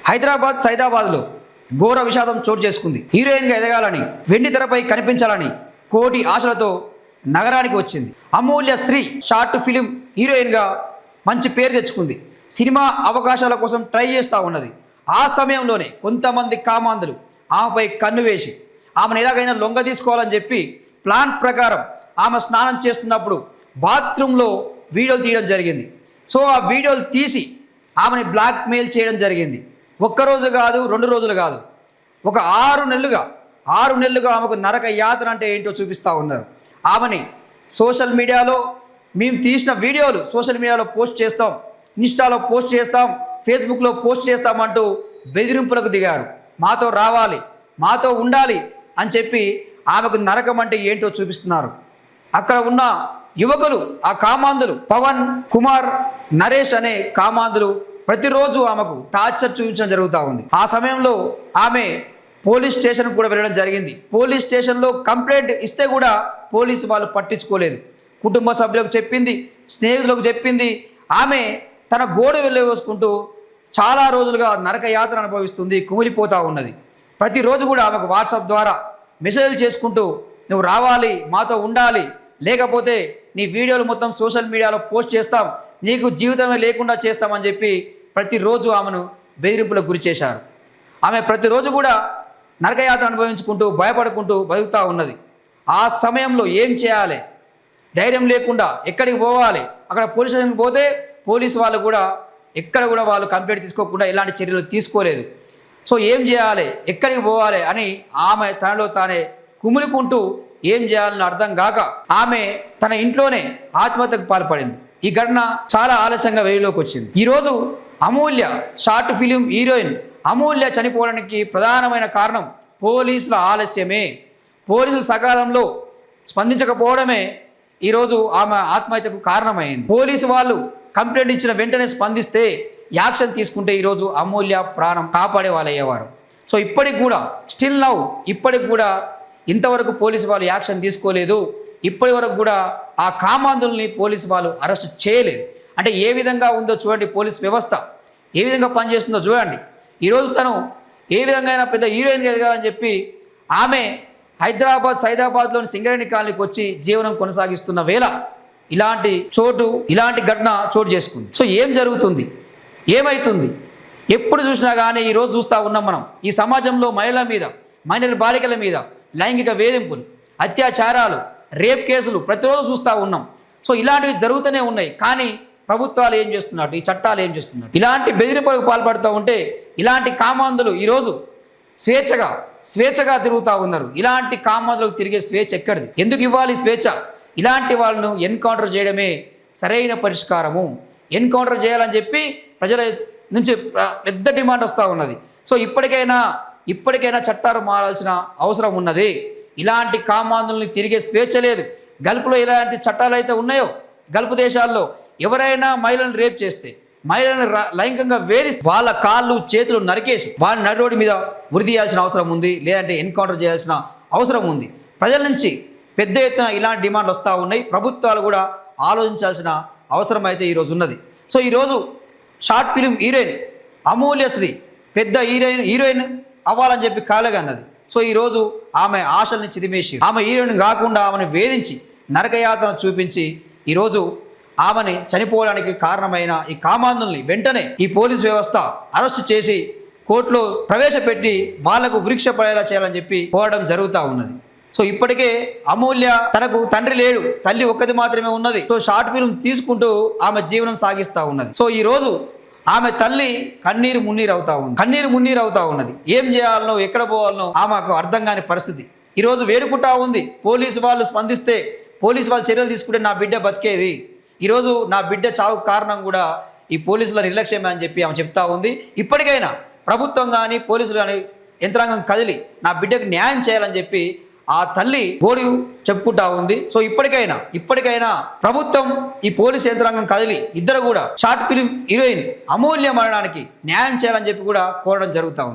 హైదరాబాద్ సైదాబాద్లో ఘోర విషాదం చోటు చేసుకుంది. హీరోయిన్గా ఎదగాలని, వెండి తెరపై కనిపించాలని కోటి ఆశలతో నగరానికి వచ్చింది. అమూల్య శ్రీ షార్ట్ ఫిలిం హీరోయిన్గా మంచి పేరు తెచ్చుకుంది. సినిమా అవకాశాల కోసం ట్రై చేస్తూ ఉన్నది. ఆ సమయంలోనే కొంతమంది కామాంధులు ఆమెపై కన్ను వేసి ఆమెను ఎలాగైనా లొంగ తీసుకోవాలని చెప్పి ప్లాన్ ప్రకారం ఆమె స్నానం చేస్తున్నప్పుడు బాత్రూంలో వీడియోలు తీయడం జరిగింది. సో ఆ వీడియోలు తీసి ఆమెని బ్లాక్మెయిల్ చేయడం జరిగింది. ఒక్కరోజు కాదు, 2 రోజులు కాదు, ఒక 6 నెలలుగా ఆమెకు నరక యాతన అంటే ఏంటో చూపిస్తూ ఉన్నారు. ఆమెని సోషల్ మీడియాలో మేము తీసిన వీడియోలు సోషల్ మీడియాలో పోస్ట్ చేస్తాం, ఇన్స్టాలో పోస్ట్ చేస్తాం, ఫేస్బుక్లో పోస్ట్ చేస్తామంటూ బెదిరింపులకు దిగారు. మాతో రావాలి, మాతో ఉండాలి అని చెప్పి ఆమెకు నరకం అంటే ఏంటో చూపిస్తున్నారు. అక్కడ ఉన్న యువకులు, ఆ కామాంధులు పవన్ కుమార్, నరేష్ అనే కామాంధులు ప్రతిరోజు ఆమెకు టార్చర్ చూపించడం జరుగుతూ ఉంది. ఆ సమయంలో ఆమె పోలీస్ స్టేషన్కి కూడా వెళ్ళడం జరిగింది. పోలీస్ స్టేషన్లో కంప్లైంట్ ఇస్తే కూడా పోలీసు వాళ్ళు పట్టించుకోలేదు. కుటుంబ సభ్యులకు చెప్పింది, స్నేహితులకు చెప్పింది. ఆమె తన గోడు వెళ్ళవేసుకుంటూ చాలా రోజులుగా నరక యాతన అనుభవిస్తుంది, కుమిలిపోతూ ఉన్నది. ప్రతిరోజు కూడా ఆమెకు వాట్సాప్ ద్వారా మెసేజ్లు చేసుకుంటూ నువ్వు రావాలి, మాతో ఉండాలి, లేకపోతే నీ వీడియోలు మొత్తం సోషల్ మీడియాలో పోస్ట్ చేస్తాం, నీకు జీవితమే లేకుండా చేస్తామని చెప్పి ప్రతిరోజు ఆమెను బెదిరింపులకు గురి చేశారు. ఆమె ప్రతిరోజు కూడా నరకయాత్ర అనుభవించుకుంటూ భయపడుకుంటూ బతుకుతూ ఉన్నది. ఆ సమయంలో ఏం చేయాలి, ధైర్యం లేకుండా ఎక్కడికి పోవాలి. అక్కడ పోలీస్ స్టేషన్కి పోతే పోలీసు వాళ్ళు కూడా ఎక్కడ కూడా వాళ్ళు కంప్లైంట్ తీసుకోకుండా ఎలాంటి చర్యలు తీసుకోలేదు. సో ఏం చేయాలి, ఎక్కడికి పోవాలి అని ఆమె తనలో తానే కుమిలికుంటూ ఏం చేయాలని అర్థం కాక ఆమె తన ఇంట్లోనే ఆత్మహత్యకు పాల్పడింది. ఈ ఘటన చాలా ఆలస్యంగా వెలుగులోకి వచ్చింది. ఈరోజు అమూల్య షార్ట్ ఫిలిం హీరోయిన్ అమూల్య చనిపోవడానికి ప్రధానమైన కారణం పోలీసుల ఆలస్యమే. పోలీసులు సకాలంలో స్పందించకపోవడమే ఈరోజు ఆమె ఆత్మహత్యకు కారణమైంది. పోలీసు వాళ్ళు కంప్లైంట్ ఇచ్చిన వెంటనే స్పందిస్తే, యాక్షన్ తీసుకుంటే ఈరోజు అమూల్య ప్రాణం కాపాడే వాళ్ళు అయ్యేవారు. సో ఇప్పటికి కూడా స్టిల్ నౌ ఇప్పటికి కూడా ఇంతవరకు పోలీసు వాళ్ళు యాక్షన్ తీసుకోలేదు. ఇప్పటి వరకు కూడా ఆ కామాంధుల్ని పోలీసు వాళ్ళు అరెస్ట్ చేయలేదు. అంటే ఏ విధంగా ఉందో చూడండి, పోలీస్ వ్యవస్థ ఏ విధంగా పనిచేస్తుందో చూడండి. ఈరోజు తను ఏ విధంగా అయినా పెద్ద హీరోయిన్గా ఎదగాలని చెప్పి ఆమె హైదరాబాద్ సైదాబాద్లోని సింగరేణి కాలనీకి వచ్చి జీవనం కొనసాగిస్తున్న వేళ ఇలాంటి ఘటన చోటు చేసుకుంది. సో ఏం జరుగుతుంది, ఏమవుతుంది, ఎప్పుడు చూసినా కానీ ఈరోజు చూస్తూ ఉన్నాం మనం. ఈ సమాజంలో మహిళల మీద, మైనర్ బాలికల మీద లైంగిక వేధింపులు, అత్యాచారాలు, రేప్ కేసులు ప్రతిరోజు చూస్తూ ఉన్నాం. సో ఇలాంటివి జరుగుతూనే ఉన్నాయి. కానీ ప్రభుత్వాలు ఏం చేస్తున్నట్టు, ఈ చట్టాలు ఏం చేస్తున్నట్టు, ఇలాంటి బెదిరింపులకు పాల్పడుతూ ఉంటే ఇలాంటి కామాంధులు ఈరోజు స్వేచ్ఛగా తిరుగుతూ ఉన్నారు. ఇలాంటి కామాంధులకు తిరిగే స్వేచ్ఛ ఎక్కడిది, ఎందుకు ఇవ్వాలి స్వేచ్ఛ? ఇలాంటి వాళ్ళను ఎన్కౌంటర్ చేయడమే సరైన పరిష్కారము. ఎన్కౌంటర్ చేయాలని చెప్పి ప్రజల నుంచి పెద్ద డిమాండ్ వస్తూ ఉన్నది. సో ఇప్పటికైనా చట్టాలు మారాల్సిన అవసరం ఉన్నది. ఇలాంటి కామాంధుల్ని తిరిగే స్వేచ్ఛ లేదు. గల్ఫ్లో ఇలాంటి చట్టాలు అయితే ఉన్నాయో, గల్ఫ్ దేశాల్లో ఎవరైనా మహిళలను రేప్ చేస్తే, మహిళలను లైంగికంగా వేధిస్తే వాళ్ళ కాళ్ళు చేతులు నరికేసి వాళ్ళ నడిరోడ్డు మీద ఉరి తీయాల్సిన అవసరం ఉంది, లేదంటే ఎన్కౌంటర్ చేయాల్సిన అవసరం ఉంది. ప్రజల నుంచి పెద్ద ఎత్తున ఇలాంటి డిమాండ్లు వస్తూ ఉన్నాయి. ప్రభుత్వాలు కూడా ఆలోచించాల్సిన అవసరం అయితే ఈరోజు ఉన్నది. సో ఈరోజు షార్ట్ ఫిలిం హీరోయిన్ అమూల్య శ్రీ పెద్ద హీరోయిన్ అవ్వాలని చెప్పి కాలేగా అన్నది. సో ఈరోజు ఆమె ఆశల్ని చిదిమేసి ఆమె హీరోయిన్ కాకుండా ఆమెను వేధించి నరకయాతన చూపించి ఈరోజు ఆమెని చనిపోవడానికి కారణమైన ఈ కామాంధుల్ని వెంటనే ఈ పోలీస్ వ్యవస్థ అరెస్టు చేసి కోర్టులో ప్రవేశపెట్టి వాళ్లకు ఉరిశిక్ష పడేలా చేయాలని చెప్పి పోరాటం జరుగుతూ ఉన్నది. సో ఇప్పటికే అమూల్య తనకు తండ్రి లేడు, తల్లి ఒక్కది మాత్రమే ఉన్నది. సో షార్ట్ ఫిల్మ్ తీసుకుంటూ ఆమె జీవనం సాగిస్తూ ఉన్నది. సో ఈరోజు ఆమె తల్లి కన్నీరు మున్నీరు అవుతా ఉన్నది. ఏం చేయాలనో, ఎక్కడ పోవాలనో ఆమెకు అర్థం కాని పరిస్థితి ఈరోజు వేడుకుంటా ఉంది. పోలీసు వాళ్ళు స్పందిస్తే, పోలీసు వాళ్ళు చర్యలు తీసుకుంటే నా బిడ్డ బతికేది. ఈరోజు నా బిడ్డ చావుకు కారణం కూడా ఈ పోలీసుల నిర్లక్ష్యమే అని చెప్పి ఆమె చెప్తా ఉంది. ఇప్పటికైనా ప్రభుత్వం కానీ పోలీసులు కానీ యంత్రాంగం కదిలి నా బిడ్డకు న్యాయం చేయాలని చెప్పి ఆ తల్లి గోడు చెప్పుకుంటా ఉంది. సో ఇప్పటికైనా ప్రభుత్వం, ఈ పోలీస్ యంత్రాంగం కదిలి ఇద్దరు కూడా షార్ట్ ఫిలిం హీరోయిన్ అమూల్య మరణానికి న్యాయం చేయాలని చెప్పి కూడా కోరడం జరుగుతూ ఉంది.